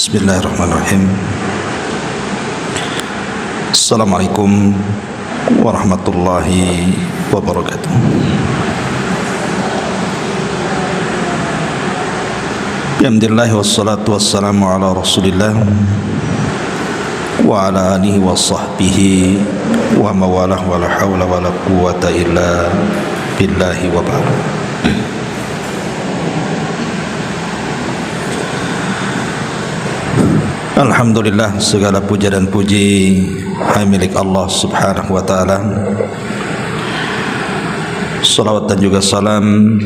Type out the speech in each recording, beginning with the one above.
Bismillahirrahmanirrahim. Assalamualaikum warahmatullahi wabarakatuh. Alhamdulillah wassalatu wassalamu ala Rasulillah wa ala alihi wa sahbihi wa mawalah wa la hawla wa la quwwata illa billahi wa ba'd. Alhamdulillah, segala puja dan puji hanya milik Allah subhanahu wa ta'ala. Salawat dan juga salam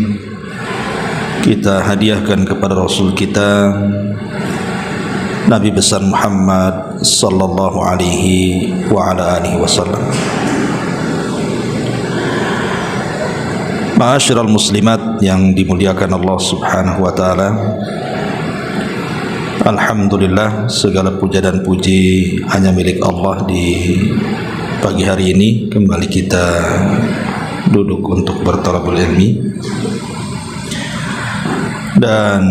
kita hadiahkan kepada Rasul kita Nabi besar Muhammad sallallahu alaihi wa ala alihi wasallam. Ma'asyiral muslimat yang dimuliakan Allah subhanahu wa ta'ala, alhamdulillah, segala puja dan puji hanya milik Allah. Di pagi hari ini kembali kita duduk untuk bertalabul ilmi, dan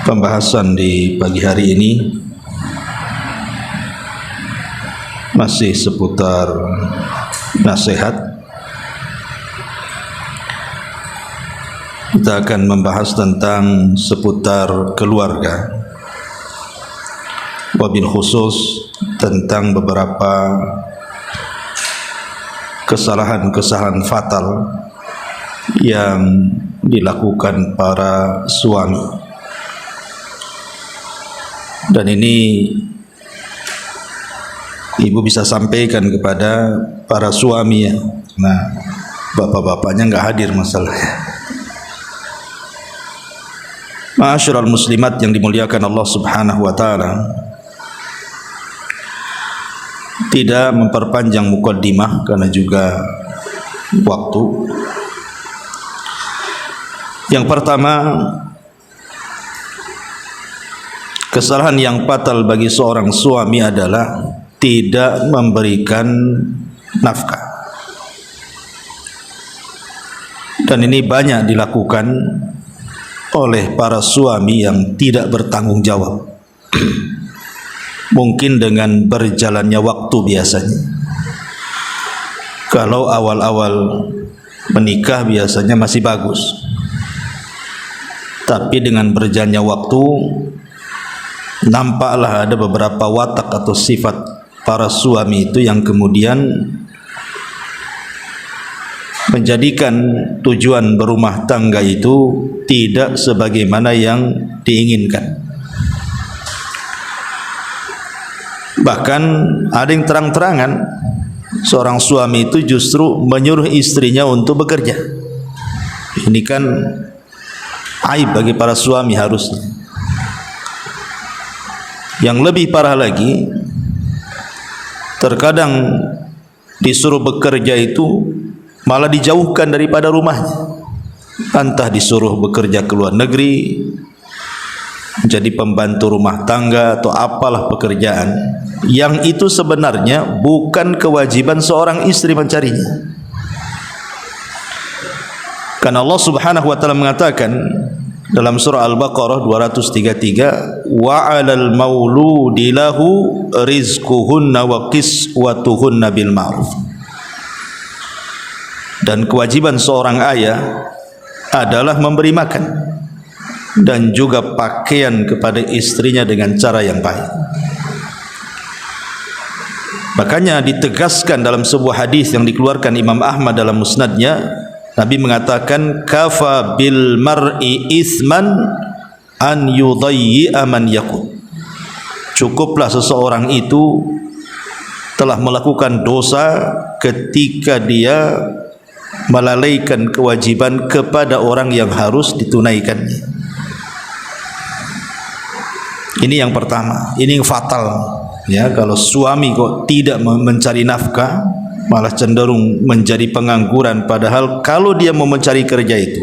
pembahasan di pagi hari ini masih seputar nasihat. Kita akan membahas tentang seputar keluarga, wabil khusus tentang beberapa kesalahan-kesalahan fatal yang dilakukan para suami. Dan ini ibu bisa sampaikan kepada para suami ya. Nah, bapak-bapaknya nggak hadir masalahnya. Ma'asyiral muslimat yang dimuliakan Allah subhanahu wa ta'ala, tidak memperpanjang mukaddimah karena juga waktu. Yang pertama, kesalahan yang fatal bagi seorang suami adalah tidak memberikan nafkah. Dan ini banyak dilakukan oleh para suami yang tidak bertanggung jawab. Mungkin dengan berjalannya waktu biasanya. Kalau awal-awal menikah biasanya masih bagus, tapi dengan berjalannya waktu nampaklah ada beberapa watak atau sifat para suami itu yang kemudian menjadikan tujuan berumah tangga itu tidak sebagaimana yang diinginkan. Bahkan ada yang terang-terangan seorang suami itu justru menyuruh istrinya untuk bekerja. Ini kan aib bagi para suami harusnya. Yang lebih parah lagi, terkadang disuruh bekerja itu malah dijauhkan daripada rumahnya. Entah disuruh bekerja ke luar negeri, jadi pembantu rumah tangga atau apalah pekerjaan yang itu sebenarnya bukan kewajiban seorang istri mencarinya. Karena Allah subhanahu wa ta'ala mengatakan dalam surah Al-Baqarah 233, wa 'alal mauludi lahu rizquhunna wa qiswatuhunna bil ma'ruf. Dan kewajiban seorang ayah adalah memberi makan dan juga pakaian kepada istrinya dengan cara yang baik. Makanya ditegaskan dalam sebuah hadis yang dikeluarkan Imam Ahmad dalam musnadnya, Nabi mengatakan, kafa bil mar'i isman an yudayyi'a man yaqut. Cukuplah seseorang itu telah melakukan dosa ketika dia melalaikan kewajiban kepada orang yang harus ditunaikannya. Ini yang pertama, ini yang fatal ya. Kalau suami kok tidak mencari nafkah, malah cenderung menjadi pengangguran, padahal kalau dia mau mencari kerja itu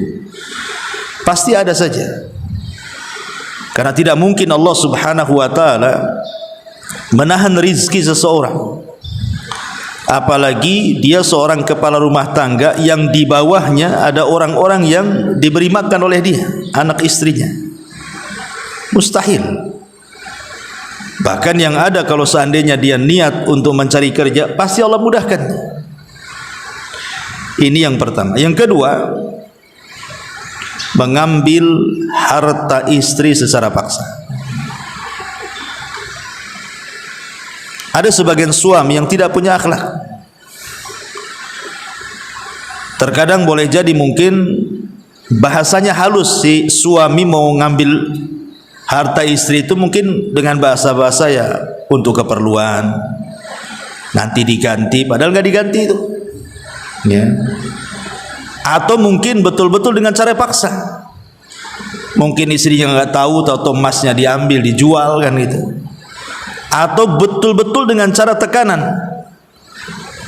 pasti ada saja. Karena tidak mungkin Allah subhanahu wa ta'ala menahan rizki seseorang. Apalagi dia seorang kepala rumah tangga yang di bawahnya ada orang-orang yang diberi makan oleh dia, anak istrinya. Mustahil. Bahkan yang ada, kalau seandainya dia niat untuk mencari kerja, pasti Allah mudahkan. Ini yang pertama. Yang kedua, mengambil harta istri secara paksa. Ada sebagian suami yang tidak punya akhlak. Terkadang boleh jadi mungkin bahasanya halus, si suami mau ngambil harta istri itu mungkin dengan bahasa-bahasa ya untuk keperluan, nanti diganti, padahal nggak diganti itu, ya. Atau mungkin betul-betul dengan cara paksa. Mungkin istrinya nggak tahu, atau emasnya diambil, dijual kan gitu. Atau betul-betul dengan cara tekanan,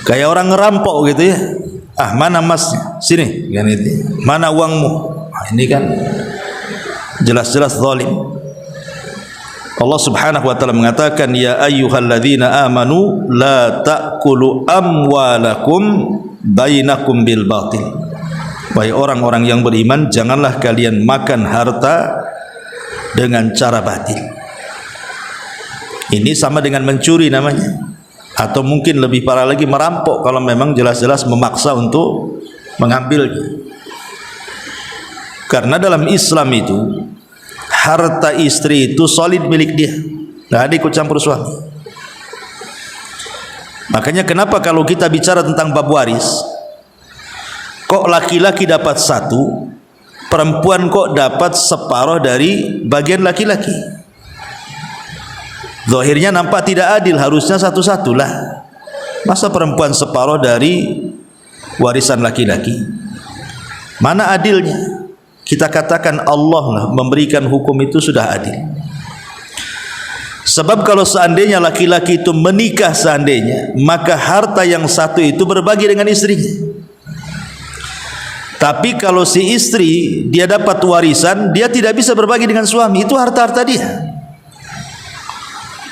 kayak orang ngerampok gitu ya. Ah, mana emasnya? Sini, kan itu. Mana uangmu? Nah, ini kan jelas-jelas zalim. Allah Subhanahu wa taala mengatakan, ya ayyuhalladzina amanu la ta'kulu amwalakum bainakum bil batil. Wahai orang-orang yang beriman, janganlah kalian makan harta dengan cara batil. Ini sama dengan mencuri namanya, atau mungkin lebih parah lagi merampok kalau memang jelas-jelas memaksa untuk mengambilnya. Karena dalam Islam itu harta istri itu solid milik dia, nggak ada ikut campur suami. Makanya kenapa kalau kita bicara tentang bab waris, kok laki-laki dapat satu, perempuan kok dapat separuh dari bagian laki-laki? Zahirnya nampak tidak adil, harusnya satu-satu lah. Masa perempuan separuh dari warisan laki-laki? Mana adilnya? Kita katakan Allah lah memberikan hukum itu sudah adil. Sebab kalau seandainya laki-laki itu menikah seandainya, maka harta yang satu itu berbagi dengan istrinya. Tapi kalau si istri dia dapat warisan, dia tidak bisa berbagi dengan suami, itu harta-harta dia.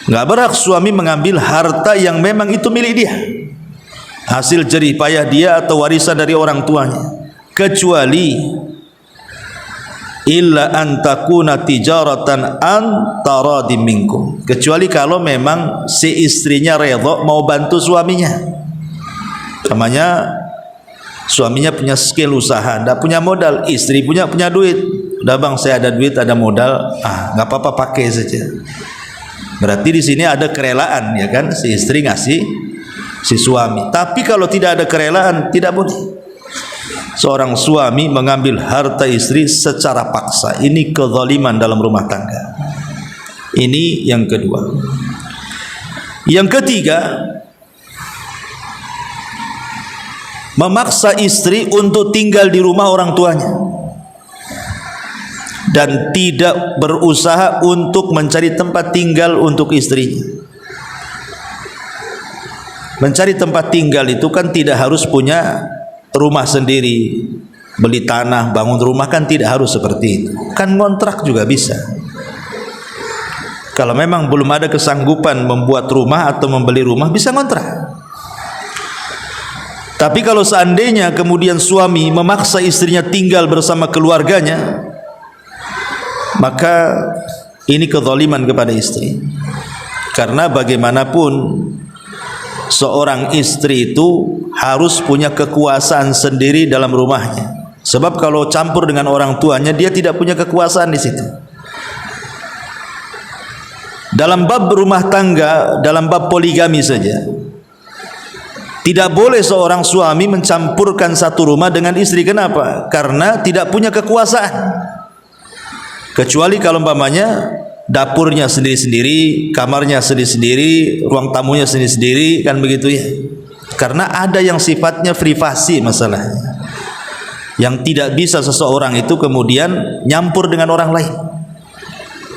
Nggak berhak suami mengambil harta yang memang itu milik dia, hasil jerih payah dia atau warisan dari orang tuanya, kecuali illa an takuna tijaratan antara minkum, kecuali kalau memang si istrinya redha mau bantu suaminya. Namanya suaminya punya skill usaha, tidak punya modal, istri punya duit. Udah bang, saya ada duit, ada modal, nggak apa-apa pakai saja. Berarti di sini ada kerelaan, ya kan, si istri ngasih si suami. Tapi kalau tidak ada kerelaan, tidak boleh seorang suami mengambil harta istri secara paksa. Ini kezaliman dalam rumah tangga. Ini yang kedua. Yang ketiga, memaksa istri untuk tinggal di rumah orang tuanya dan tidak berusaha untuk mencari tempat tinggal untuk istrinya. Mencari tempat tinggal itu kan tidak harus punya rumah sendiri, beli tanah, bangun rumah, kan tidak harus seperti itu. Kan ngontrak juga bisa. Kalau memang belum ada kesanggupan membuat rumah atau membeli rumah, bisa ngontrak. Tapi kalau seandainya kemudian suami memaksa istrinya tinggal bersama keluarganya, maka ini kezaliman kepada istri. Karena bagaimanapun seorang istri itu harus punya kekuasaan sendiri dalam rumahnya. Sebab kalau campur dengan orang tuanya, dia tidak punya kekuasaan di situ. Dalam bab rumah tangga, dalam bab poligami saja, tidak boleh seorang suami mencampurkan satu rumah dengan istri. Kenapa? Karena tidak punya kekuasaan. Kecuali kalau umpamanya dapurnya sendiri-sendiri, kamarnya sendiri-sendiri, ruang tamunya sendiri-sendiri, kan begitu ya. Karena ada yang sifatnya privasi masalahnya, yang tidak bisa seseorang itu kemudian nyampur dengan orang lain.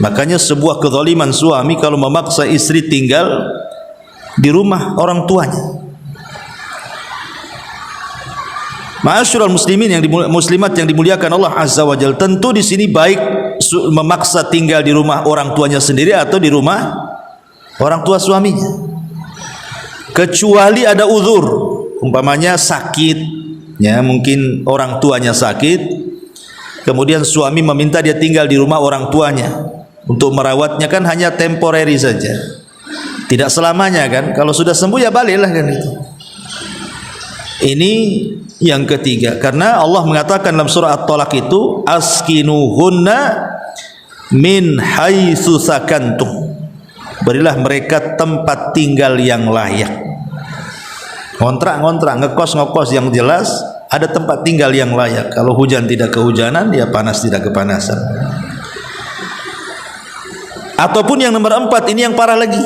Makanya sebuah kezaliman suami kalau memaksa istri tinggal di rumah orang tuanya. Ma'asyiral muslimin yang muslimat yang dimuliakan Allah Azza wa Jalla, tentu di sini baik memaksa tinggal di rumah orang tuanya sendiri atau di rumah orang tua suaminya. Kecuali ada uzur, umpamanya sakit, ya mungkin orang tuanya sakit, kemudian suami meminta dia tinggal di rumah orang tuanya. Untuk merawatnya kan hanya temporary saja, tidak selamanya kan. Kalau sudah sembuh ya baliklah kan itu. Ini yang ketiga, karena Allah mengatakan dalam surah At-Talaq itu askinuhunna min haitsu sakantum, berilah mereka tempat tinggal yang layak. Ngontrak, ngekos yang jelas, ada tempat tinggal yang layak. Kalau hujan tidak kehujanan, dia panas tidak kepanasan. Ataupun yang nomor 4, ini yang parah lagi.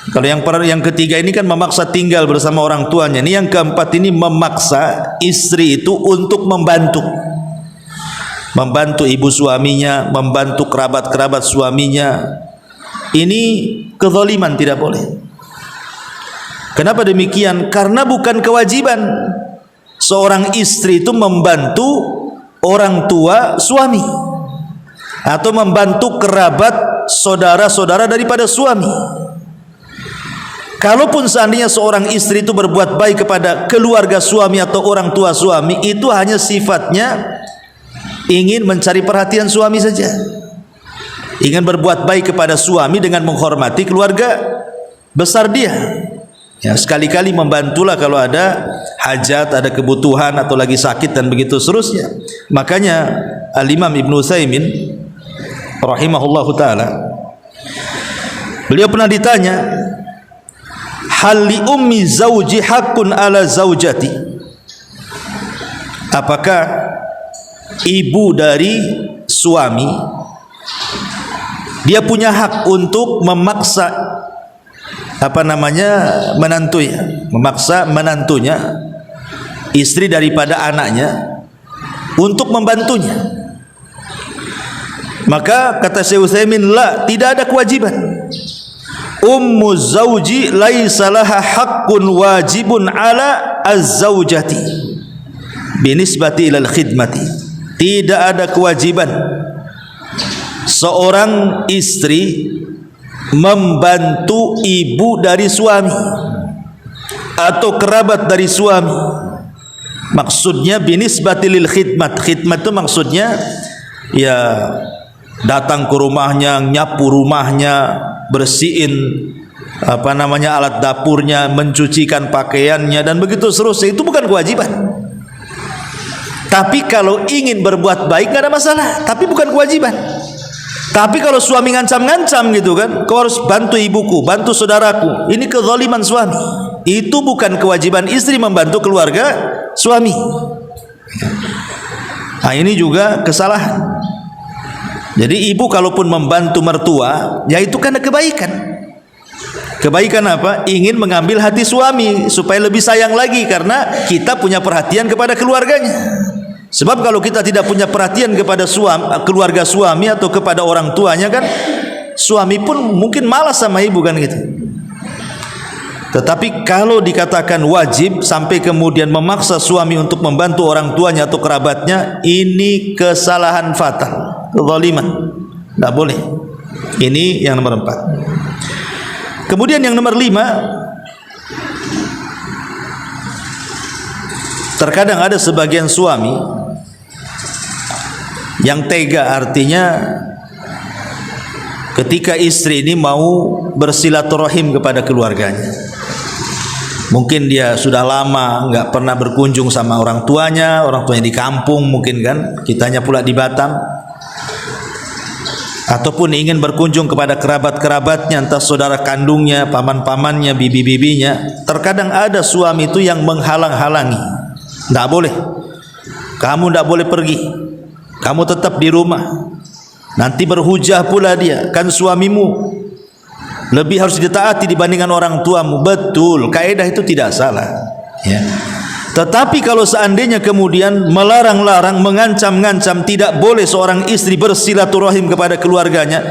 Kalau yang ketiga ini kan memaksa tinggal bersama orang tuanya. Ini yang keempat, ini memaksa istri itu untuk membantu ibu suaminya, membantu kerabat-kerabat suaminya. Ini kezaliman, tidak boleh. Kenapa demikian? Karena bukan kewajiban seorang istri itu membantu orang tua suami atau membantu kerabat saudara-saudara daripada suami. Kalaupun seandainya seorang istri itu berbuat baik kepada keluarga suami atau orang tua suami, itu hanya sifatnya ingin mencari perhatian suami saja, ingin berbuat baik kepada suami dengan menghormati keluarga besar dia. Ya, sekali-kali membantulah kalau ada hajat, ada kebutuhan atau lagi sakit dan begitu seterusnya. Makanya Al-Imam Ibnu Utsaimin rahimahullahu taala, beliau pernah ditanya, hal li ummi zauji haqqun ala zaujati, apakah ibu dari suami dia punya hak untuk memaksa menantunya, memaksa menantunya, istri daripada anaknya, untuk membantunya? Maka kata Syekh Utsaimin, la, tidak ada kewajiban. Ummu zauji laisa laha haqqun wajibun ala az-zaujati binisbati ilal khidmati. Tidak ada kewajiban seorang istri membantu ibu dari suami atau kerabat dari suami. Maksudnya binisbati lil khidmat. Khidmat itu maksudnya ya datang ke rumahnya, nyapu rumahnya, bersihin alat dapurnya, mencucikan pakaiannya dan begitu seterusnya. Itu bukan kewajiban. Tapi kalau ingin berbuat baik tidak ada masalah, tapi bukan kewajiban. Tapi kalau suami ngancam-ngancam gitu kan, kau harus bantu ibuku, bantu saudaraku, ini kezaliman suami. Itu bukan kewajiban istri membantu keluarga suami. Nah, ini juga kesalahan. Jadi ibu kalaupun membantu mertua, ya itu karena kebaikan. Kebaikan apa? Ingin mengambil hati suami supaya lebih sayang lagi, karena kita punya perhatian kepada keluarganya. Sebab kalau kita tidak punya perhatian kepada keluarga suami atau kepada orang tuanya kan, suami pun mungkin malas sama ibu kan gitu. Tetapi kalau dikatakan wajib sampai kemudian memaksa suami untuk membantu orang tuanya atau kerabatnya, ini kesalahan fatal, kezaliman, tidak boleh. Ini yang nomor 4. Kemudian yang nomor 5, terkadang ada sebagian suami yang tega, artinya ketika istri ini mau bersilaturahim kepada keluarganya, mungkin dia sudah lama nggak pernah berkunjung sama orang tuanya di kampung mungkin kan, kitanya pula di Batam, ataupun ingin berkunjung kepada kerabat-kerabatnya, entah saudara kandungnya, paman-pamannya, bibi-bibinya. Terkadang ada suami itu yang menghalang-halangi, tidak boleh, kamu tidak boleh pergi, kamu tetap di rumah. Nanti berhujah pula dia, kan suamimu lebih harus ditaati dibandingkan orang tuamu. Betul, kaidah itu tidak salah ya. Tetapi kalau seandainya kemudian melarang-larang, mengancam-ngancam, tidak boleh seorang istri bersilaturahim kepada keluarganya,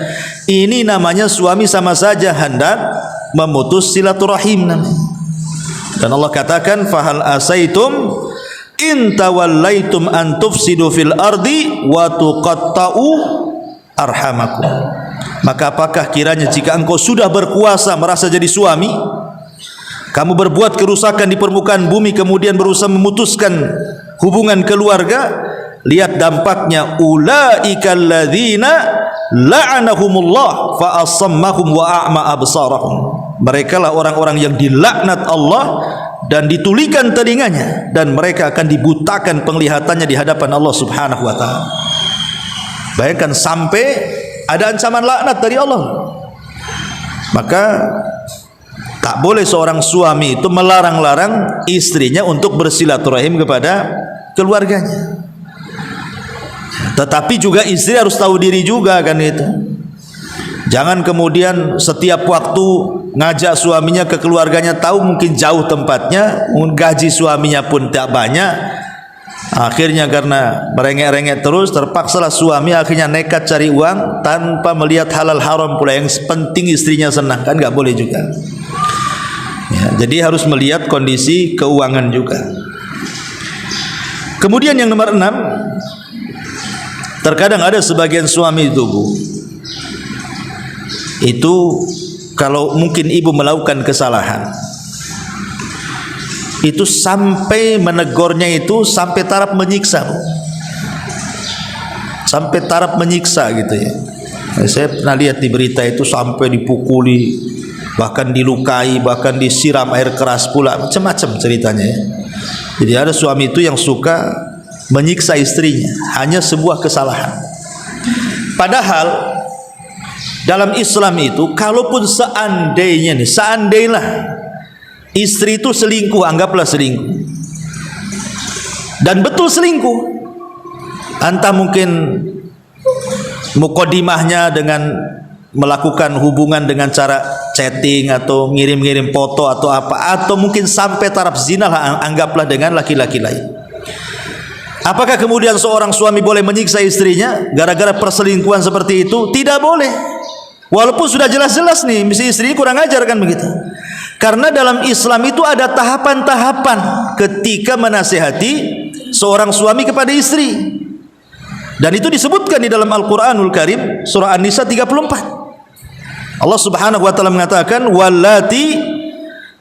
ini namanya suami sama saja hendak memutus silaturahim. Dan Allah katakan, fahal asaitum in tawallaitum an tufsidu fil ardi wa tuqatta'u arhamakum. Maka apakah kiranya jika engkau sudah berkuasa, merasa jadi suami, kamu berbuat kerusakan di permukaan bumi, kemudian berusaha memutuskan hubungan keluarga, lihat dampaknya, ulaikal ladzina la'anahumullah fa asammahum wa a'ma absarahum. Mereka lah orang-orang yang dilaknat Allah dan ditulikan telinganya, dan mereka akan dibutakan penglihatannya di hadapan Allah Subhanahu wa taala. Bayangkan sampai ada ancaman laknat dari Allah. Maka tak boleh seorang suami itu melarang-larang istrinya untuk bersilaturahim kepada keluarganya. Tetapi juga istri harus tahu diri juga kan itu. Jangan kemudian setiap waktu ngajak suaminya ke keluarganya, tahu mungkin jauh tempatnya, gaji suaminya pun tak banyak. Akhirnya karena merengek-rengek terus, terpaksalah suami akhirnya nekat cari uang tanpa melihat halal haram pula. Yang penting istrinya senang, kan nggak boleh juga. Ya, jadi harus melihat kondisi keuangan juga. Kemudian yang nomor 6, terkadang ada sebagian suami itu kalau mungkin ibu melakukan kesalahan, itu sampai menegurnya itu sampai taraf menyiksa, sampai taraf menyiksa gitu ya. Saya pernah lihat di berita itu sampai dipukuli, bahkan dilukai, bahkan disiram air keras pula, macam-macam ceritanya ya. Jadi ada suami itu yang suka menyiksa istrinya hanya sebuah kesalahan. Padahal dalam Islam itu, kalaupun seandainya istri itu selingkuh, anggaplah selingkuh, dan betul selingkuh, entah mungkin mukodimahnya dengan melakukan hubungan dengan cara chatting atau ngirim-ngirim foto atau apa, atau mungkin sampai taraf zina lah, anggaplah dengan laki-laki lain. Apakah kemudian seorang suami boleh menyiksa istrinya gara-gara perselingkuhan seperti itu? Tidak boleh. Walaupun sudah jelas-jelas nih, mesti istri kurang ajar kan begitu. Karena dalam Islam itu ada tahapan-tahapan ketika menasihati seorang suami kepada istri. Dan itu disebutkan di dalam Al-Quranul Karim, surah An-Nisa 34. Allah Subhanahu wa taala mengatakan, wallati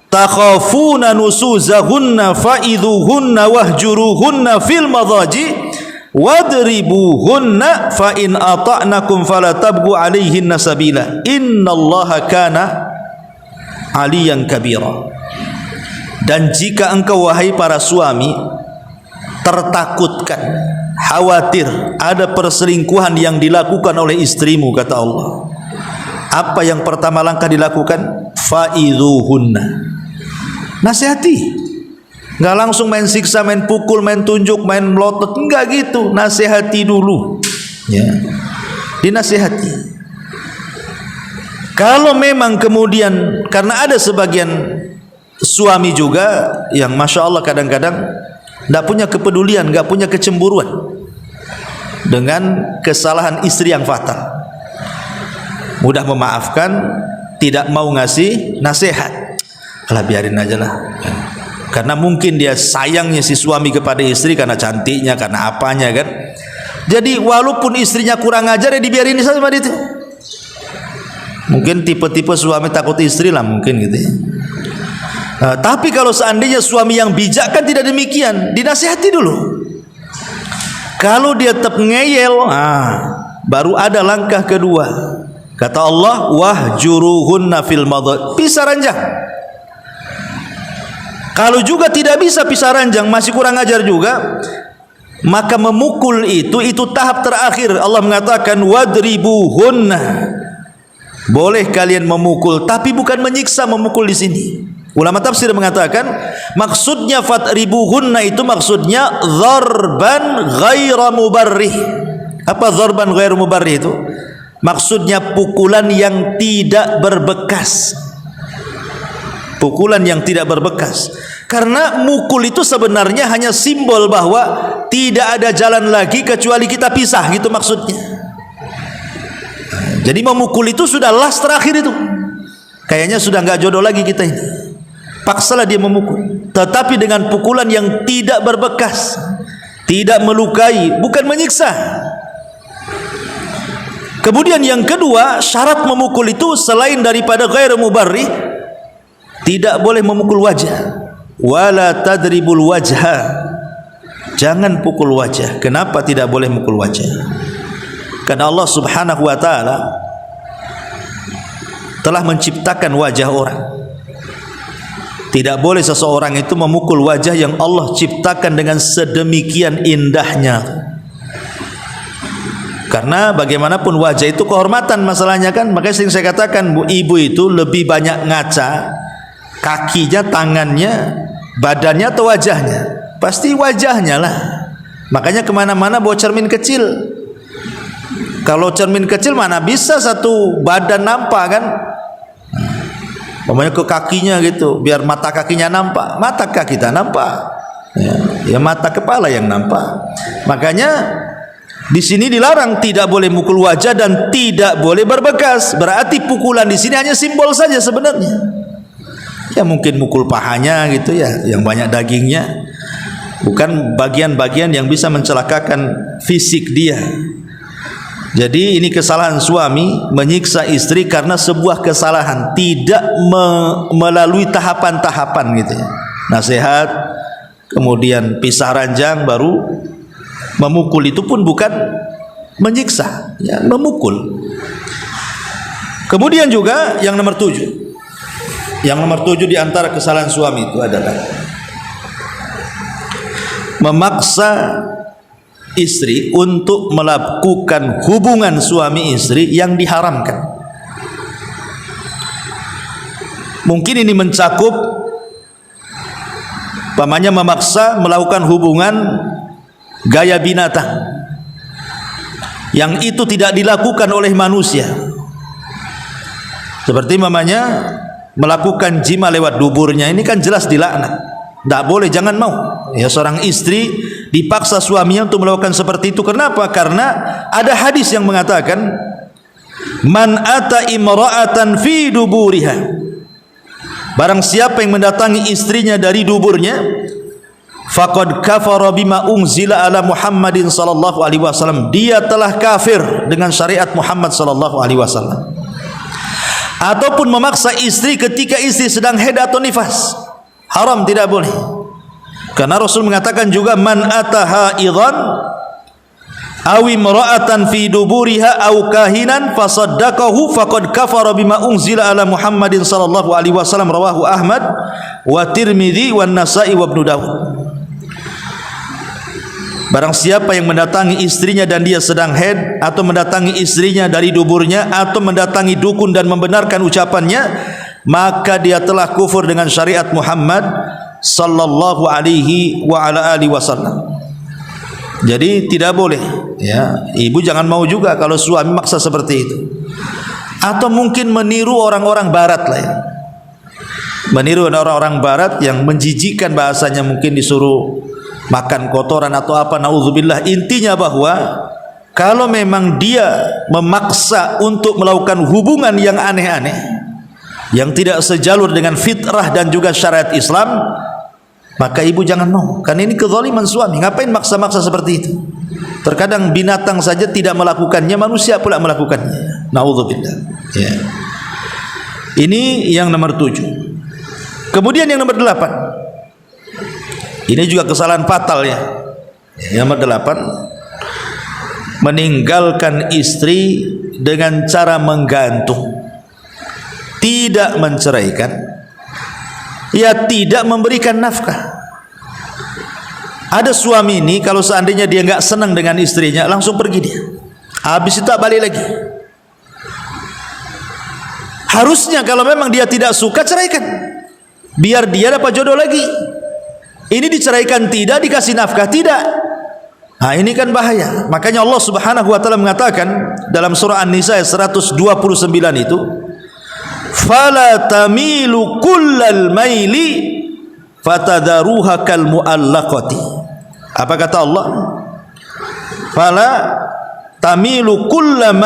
takhafuna nusuzahunna fa'idhuhunna wahjuruhunna fil madhaji wadribuhunna fa in ata'nakum fala tabghu alaihinna sabila innallaha kana aliyan kabira. Dan jika engkau wahai para suami tertakutkan, khawatir ada perselingkuhan yang dilakukan oleh istrimu, kata Allah, apa yang pertama langkah dilakukan? Fa'idhuhunna, nasihati. Nggak langsung main siksa, main pukul, main tunjuk, main melotot, enggak gitu. Nasihati dulu ya, dinasihati. Kalau memang kemudian, karena ada sebagian suami juga yang Masya Allah kadang-kadang nggak punya kepedulian, nggak punya kecemburuan dengan kesalahan istri yang fatal, mudah memaafkan, tidak mau ngasih nasihat, alah biarin aja lah. Karena mungkin dia sayangnya si suami kepada istri karena cantiknya, karena apanya kan. Jadi walaupun istrinya kurang ajar, ya dibiarin saja sama dia. Mungkin tipe-tipe suami takut istri lah mungkin gitu ya. Tapi kalau seandainya suami yang bijak kan tidak demikian, dinasihati dulu. Kalau dia tetap ngeyel, baru ada langkah kedua. Kata Allah, wahjuruhunna fil madad, pisah ranjang. Kalau juga tidak bisa pisah ranjang, masih kurang ajar juga, maka memukul itu tahap terakhir. Allah mengatakan wadribuhunna, boleh kalian memukul, tapi bukan menyiksa. Memukul di sini, ulama tafsir mengatakan maksudnya fatribuhunna itu maksudnya dzarban ghaira mubarrih. Apa dzarban ghaira mubarrih itu? Maksudnya pukulan yang tidak berbekas. Pukulan yang tidak berbekas. Karena mukul itu sebenarnya hanya simbol bahwa tidak ada jalan lagi kecuali kita pisah, gitu maksudnya. Jadi memukul itu sudah last terakhir itu. Kayaknya sudah nggak jodoh lagi kita ini. Paksalah dia memukul, tetapi dengan pukulan yang tidak berbekas, tidak melukai, bukan menyiksa. Kemudian yang kedua, syarat memukul itu selain daripada ghairu mubarrih, tidak boleh memukul wajah. Wala tadribul wajha, jangan pukul wajah. Kenapa tidak boleh mukul wajah? Karena Allah Subhanahu wa taala telah menciptakan wajah orang. Tidak boleh seseorang itu memukul wajah yang Allah ciptakan dengan sedemikian indahnya. Karena bagaimanapun wajah itu kehormatan masalahnya kan. Makanya sering saya katakan, ibu itu lebih banyak ngaca kakinya, tangannya, badannya atau wajahnya? Pasti wajahnya lah. Makanya kemana-mana bawa cermin kecil. Kalau cermin kecil mana bisa satu badan nampak kan? Pokoknya ke kakinya gitu, biar mata kakinya nampak. Mata kaki kita nampak, ya mata kepala yang nampak. Makanya di sini dilarang, tidak boleh mukul wajah dan tidak boleh berbekas. Berarti pukulan di sini hanya simbol saja sebenarnya. Ya mungkin mukul pahanya gitu ya, yang banyak dagingnya. Bukan bagian-bagian yang bisa mencelakakan fisik dia. Jadi ini kesalahan suami menyiksa istri karena sebuah kesalahan, tidak melalui tahapan-tahapan gitu ya. Nasihat, kemudian pisah ranjang, baru memukul. Itu pun bukan menyiksa, ya, memukul. Kemudian juga yang nomor 7. Yang nomor 7 di antara kesalahan suami itu adalah memaksa istri untuk melakukan hubungan suami istri yang diharamkan. Mungkin ini mencakup pamannya memaksa melakukan hubungan gaya binatang yang itu tidak dilakukan oleh manusia. Seperti mamanya melakukan jima lewat duburnya, ini kan jelas dilaknat. Tidak boleh, jangan mau. Ya, seorang istri dipaksa suaminya untuk melakukan seperti itu. Kenapa? Karena ada hadis yang mengatakan, man ata imra'atan fi duburiha. Barang siapa yang mendatangi istrinya dari duburnya, faqad kafara bima unzila ala Muhammadin sallallahu alaihi wasallam. Dia telah kafir dengan syariat Muhammad sallallahu alaihi wasallam. Ataupun memaksa istri ketika istri sedang haid atau nifas, haram, tidak boleh. Karena Rasul mengatakan juga, man ataha idhan aw imra'atan fi duburiha aw kahinan fasaddaqahu faqad kafara bima unzila ala Muhammadin sallallahu alaihi wasallam. Rawahu Ahmad wa Tirmidzi wa Nasa'i wa Ibnu Dawud. Barang siapa yang mendatangi istrinya dan dia sedang haid, atau mendatangi istrinya dari duburnya, atau mendatangi dukun dan membenarkan ucapannya, maka dia telah kufur dengan syariat Muhammad sallallahu alaihi wa ala alihi wasallam. Jadi tidak boleh, ya. Ibu jangan mau juga kalau suami maksa seperti itu. Atau mungkin meniru orang-orang barat lah ya. Meniru orang-orang barat yang menjijikkan bahasanya, mungkin disuruh makan kotoran atau apa, naudzubillah. Intinya bahwa kalau memang dia memaksa untuk melakukan hubungan yang aneh-aneh, yang tidak sejalur dengan fitrah dan juga syariat Islam, maka ibu jangan mau. Karena ini kezaliman suami. Ngapain maksa-maksa seperti itu? Terkadang binatang saja tidak melakukannya, manusia pula melakukannya. Naudzubillah. Ya. Ini yang nomor 7. Kemudian yang nomor 8. Ini juga kesalahan fatal ya. Yang nomor 8, meninggalkan istri dengan cara menggantung. Tidak menceraikan, ya tidak memberikan nafkah. Ada suami ini kalau seandainya dia enggak senang dengan istrinya, langsung pergi dia. Habis itu tak balik lagi. Harusnya kalau memang dia tidak suka, ceraikan, biar dia dapat jodoh lagi. Ini diceraikan tidak, dikasih nafkah tidak. Nah, ini kan bahaya. Makanya Allah Subhanahu wa taala mengatakan dalam surah An-Nisa 129 itu, fala tamilu kullal maili fatadharuha kal muallaqati. Apa kata Allah? Fala tamilu kullal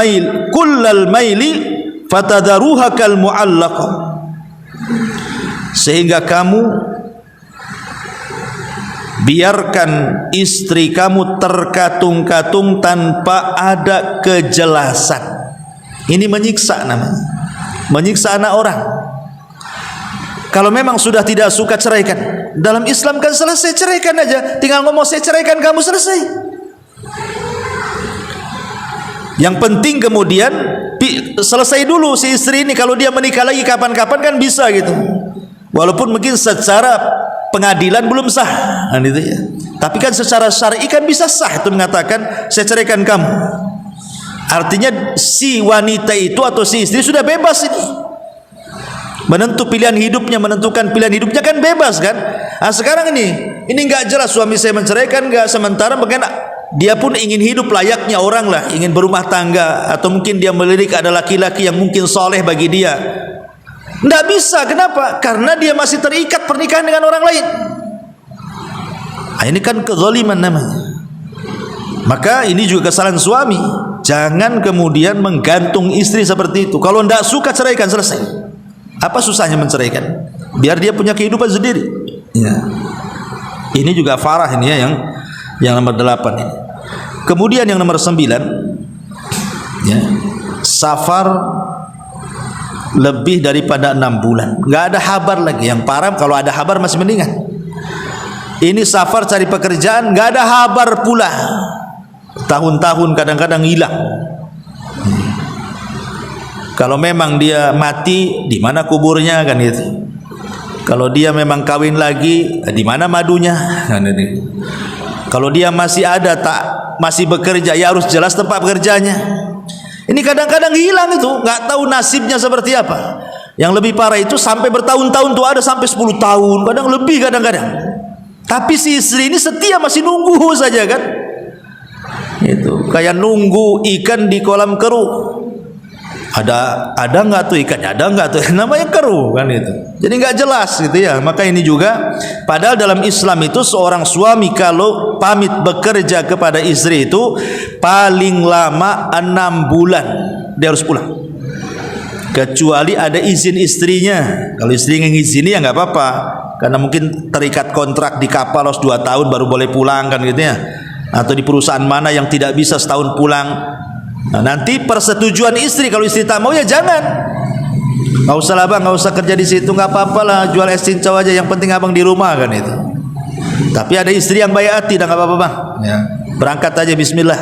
maili fatadharuha kal muallaqah. Sehingga kamu biarkan istri kamu terkatung-katung tanpa ada kejelasan. Ini menyiksa namanya, menyiksa anak orang. Kalau memang sudah tidak suka, ceraikan. Dalam Islam kan selesai, ceraikan aja. Tinggal ngomong saya ceraikan kamu, selesai. Yang penting kemudian selesai dulu si istri ini. Kalau dia menikah lagi kapan-kapan kan bisa gitu. Walaupun mungkin secara pengadilan belum sah, kan gitu ya. Tapi kan secara syar'i kan bisa sah itu mengatakan saya ceraikan kamu. Artinya si wanita itu atau si istri sudah bebas ini. Menentukan pilihan hidupnya kan bebas kan. Nah, sekarang ini enggak jelas suami saya menceraikan enggak, sementara mungkin dia pun ingin hidup layaknya orang lah, ingin berumah tangga, atau mungkin dia melirik ada laki-laki yang mungkin soleh bagi dia. Enggak bisa, kenapa? Karena dia masih terikat pernikahan dengan orang lain. Nah, ini kan kezaliman namanya. Maka ini juga kesalahan suami. Jangan kemudian menggantung istri seperti itu. Kalau enggak suka ceraikan, selesai. Apa susahnya menceraikan? Biar dia punya kehidupan sendiri. Ya. Ini juga farah ini ya, yang nomor 8 ini. Kemudian yang nomor 9 ya, safar lebih daripada 6 bulan. Enggak ada kabar lagi. Yang parah kalau ada kabar masih mendingan. Ini safar cari pekerjaan, enggak ada kabar pula. Tahun-tahun kadang-kadang hilang. Kalau memang dia mati, di mana kuburnya kan itu. Kalau dia memang kawin lagi, di mana madunya kan itu. Kalau dia masih ada masih bekerja, ya harus jelas tempat bekerjanya. Ini kadang-kadang hilang itu, nggak tahu nasibnya seperti apa. Yang lebih parah itu sampai bertahun-tahun tuh, ada sampai 10 tahun, kadang lebih kadang-kadang. Tapi si istri ini setia, masih nunggu saja kan. Itu kayak nunggu ikan di kolam keruh. Ada nggak tuh ikannya, ada nggak tuh, namanya keruh kan itu. Jadi nggak jelas gitu ya. Maka ini juga, padahal dalam Islam itu seorang suami kalau pamit bekerja kepada istri itu paling lama 6 bulan dia harus pulang, kecuali ada izin istrinya. Kalau istrinya ngizini ya nggak apa-apa, karena mungkin terikat kontrak di kapal harus 2 tahun baru boleh pulang kan gitu ya. Atau di perusahaan mana yang tidak bisa setahun pulang. Nah, nanti persetujuan istri. Kalau istri tak mau ya jangan. Nggak usah lah bang, nggak usah kerja di situ, nggak apa-apa lah, jual es cincau aja. Yang penting abang di rumah kan itu. Tapi ada istri yang baik hati, dah nggak apa-apa bang. Ya, berangkat aja Bismillah.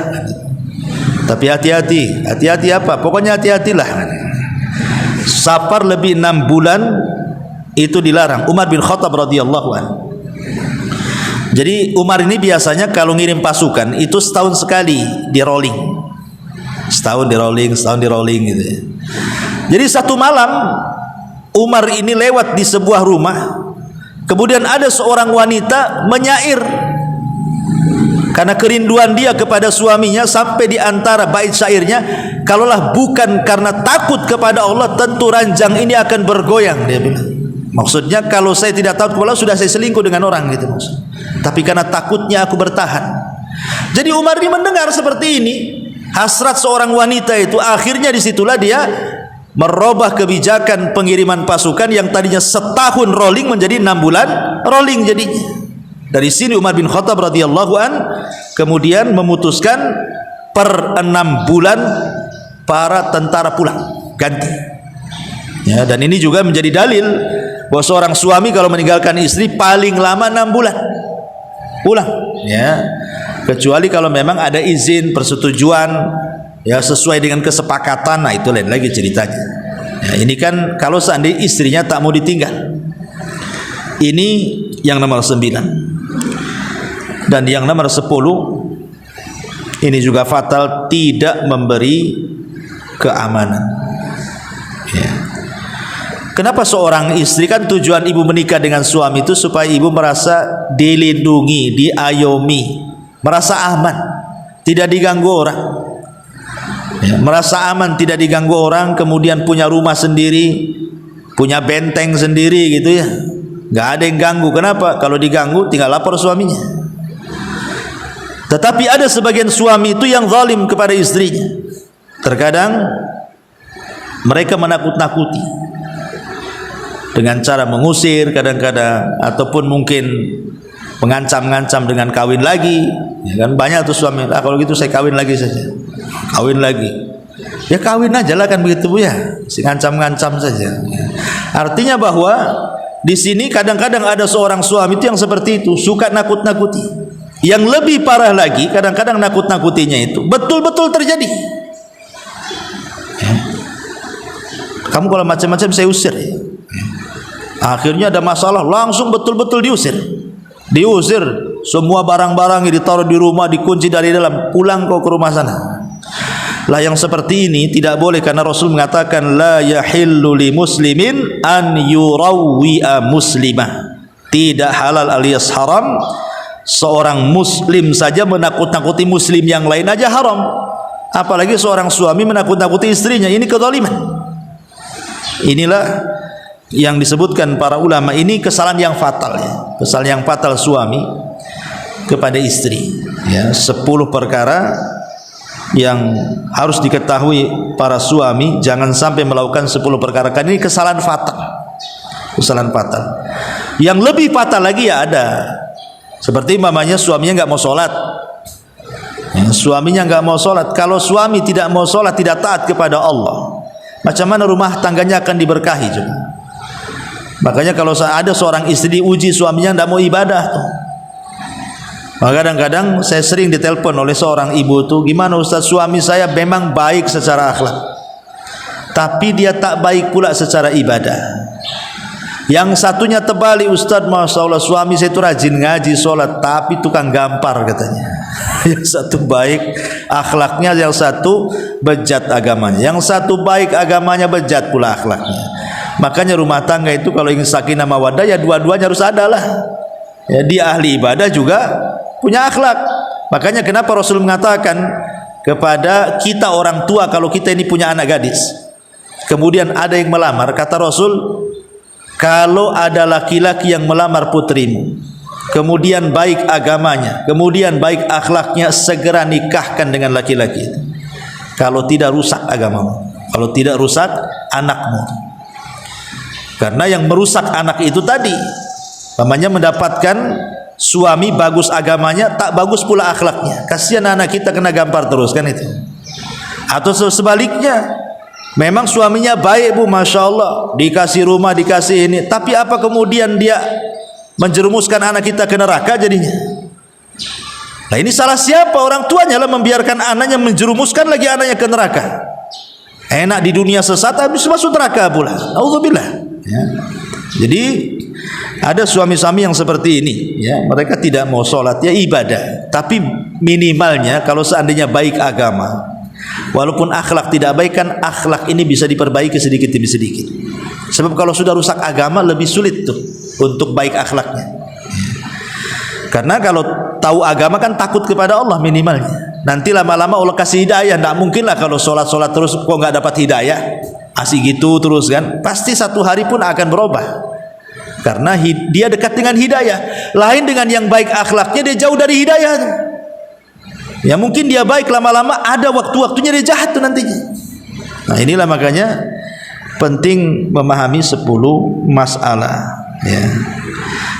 Tapi hati-hati apa? Pokoknya hati-hatilah. Safar lebih 6 bulan itu dilarang. Umar bin Khattab radhiyallahu anhu. Jadi Umar ini biasanya kalau ngirim pasukan itu setahun sekali di rolling. Setahun di rolling gitu ya. Jadi satu malam Umar ini lewat di sebuah rumah, kemudian ada seorang wanita menyair karena kerinduan dia kepada suaminya, sampai di antara bait syairnya, kalaulah bukan karena takut kepada Allah, tentu ranjang ini akan bergoyang, dia bilang. Maksudnya kalau saya tidak takut kepada Allah, sudah saya selingkuh dengan orang gitu maksud. Tapi karena takutnya aku bertahan. Jadi Umar ini mendengar seperti ini, hasrat seorang wanita itu, akhirnya disitulah dia merubah kebijakan pengiriman pasukan yang tadinya setahun rolling menjadi 6 bulan rolling jadinya. Dari sini Umar bin Khattab radhiyallahu an kemudian memutuskan per 6 bulan para tentara pulang ganti. Ya, dan ini juga menjadi dalil bahwa seorang suami kalau meninggalkan istri paling lama 6 bulan pulang. Ya. Kecuali kalau memang ada izin persetujuan ya sesuai dengan kesepakatan, nah itu lain lagi ceritanya. Ya, ini kan kalau seandainya istrinya tak mau ditinggal. Ini yang nomor 9. Dan yang nomor 10 ini juga fatal, tidak memberi keamanan. Ya. Kenapa seorang istri, kan tujuan ibu menikah dengan suami itu supaya ibu merasa dilindungi, diayomi, merasa aman, tidak diganggu orang. Ya, merasa aman, tidak diganggu orang, kemudian punya rumah sendiri, punya benteng sendiri gitu ya. Nggak ada yang ganggu. Kenapa? Kalau diganggu tinggal lapor suaminya. Tetapi ada sebagian suami itu yang zalim kepada istrinya. Terkadang mereka menakut-nakuti dengan cara mengusir kadang-kadang, ataupun mungkin mengancam-ngancam dengan kawin lagi. Ya kan banyak tuh suami, kalau gitu saya kawin lagi saja. Kawin lagi. Ya kawin aja lah kan begitu Bu ya. Si ngancam-ngancam saja. Artinya bahwa di sini kadang-kadang ada seorang suami itu yang seperti itu, suka nakut-nakuti. Yang lebih parah lagi, kadang-kadang nakut-nakutinya itu betul-betul terjadi. kamu kalau macam-macam saya usir. Akhirnya ada masalah, langsung betul-betul diusir. Semua barang-barang yang ditaruh di rumah dikunci dari dalam, pulang kau ke rumah sana. Lah yang seperti ini tidak boleh, karena Rasul mengatakan la yahillu li muslimin an yurawwi'a muslimah. Tidak halal alias haram seorang muslim saja menakut-nakuti muslim yang lain aja haram. Apalagi seorang suami menakut-nakuti istrinya, ini kezaliman. Inilah yang disebutkan para ulama, ini kesalahan yang fatal ya. Kesalahan yang fatal suami kepada istri ya. 10 perkara yang harus diketahui para suami, jangan sampai melakukan 10 perkara, karena ini kesalahan fatal. Kesalahan fatal. Yang lebih fatal lagi ya ada, seperti mamanya suaminya enggak mau sholat ya, suaminya enggak mau sholat. Kalau suami tidak mau sholat, tidak taat kepada Allah, macam mana rumah tangganya akan diberkahi juga. Makanya kalau ada seorang istri diuji suaminya tidak mau ibadah tuh. Kadang-kadang saya sering ditelepon oleh seorang ibu tuh, gimana Ustaz, suami saya memang baik secara akhlak, tapi dia tak baik pula secara ibadah. Yang satunya terbalik, Ustaz, Masya Allah, suami saya itu rajin ngaji, sholat, tapi tukang gampar katanya. Yang satu baik akhlaknya, yang satu bejat agamanya. Yang satu baik agamanya, bejat pula akhlaknya. Makanya rumah tangga itu kalau ingin sakinah mawaddah ya dua-duanya harus ada lah ya, dia ahli ibadah juga punya akhlak. Makanya kenapa Rasul mengatakan kepada kita orang tua, kalau kita ini punya anak gadis kemudian ada yang melamar, kata Rasul, kalau ada laki-laki yang melamar putrimu kemudian baik agamanya, kemudian baik akhlaknya, segera nikahkan dengan laki-laki itu. Kalau tidak rusak agamamu, kalau tidak rusak anakmu. Karena yang merusak anak itu tadi, namanya mendapatkan suami bagus agamanya, tak bagus pula akhlaknya. Kasihan anak kita kena gampar terus kan itu. Atau sebaliknya, memang suaminya baik bu, Masya Allah, dikasih rumah, dikasih ini, tapi apa kemudian dia menjerumuskan anak kita ke neraka jadinya. Nah ini salah siapa? Orang tuanya lah membiarkan anaknya menjerumuskan lagi anaknya ke neraka. Enak di dunia sesat, habis masuk neraka pula. Auzubillah. Ya. Jadi ada suami-suami yang seperti ini ya, mereka tidak mau sholat ya ibadah, tapi minimalnya kalau seandainya baik agama, walaupun akhlak tidak baik, kan akhlak ini bisa diperbaiki sedikit demi sedikit. Sebab kalau sudah rusak agama lebih sulit tuh untuk baik akhlaknya. Karena kalau tahu agama kan takut kepada Allah minimalnya. Nanti lama-lama Allah kasih hidayah. Tidak mungkin lah kalau sholat-sholat terus kok nggak dapat hidayah, asik gitu terus kan, pasti satu hari pun akan berubah. Karena dia dekat dengan hidayah. Lain dengan yang baik akhlaknya, dia jauh dari hidayah. Ya mungkin dia baik, lama-lama ada waktu-waktunya dia jahat tuh nantinya. Nah inilah makanya penting memahami 10 masalah ya.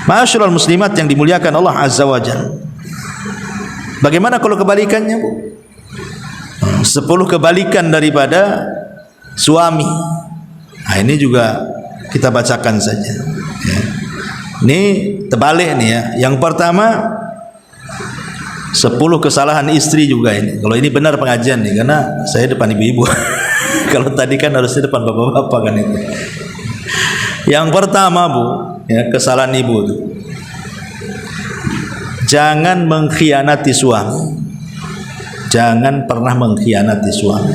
Ma'asyiral muslimat yang dimuliakan Allah Azza wa Jalla. Bagaimana kalau kebalikannya bu? 10 kebalikan daripada suami. Nah ini juga kita bacakan saja ya. Ini terbalik nih ya. Yang pertama 10 kesalahan istri juga ini. Kalau ini benar pengajian nih, karena saya depan ibu-ibu. Kalau tadi kan harusnya depan bapak-bapak kan itu. Yang pertama bu ya, kesalahan ibu itu, jangan mengkhianati suami. Jangan pernah mengkhianati suami.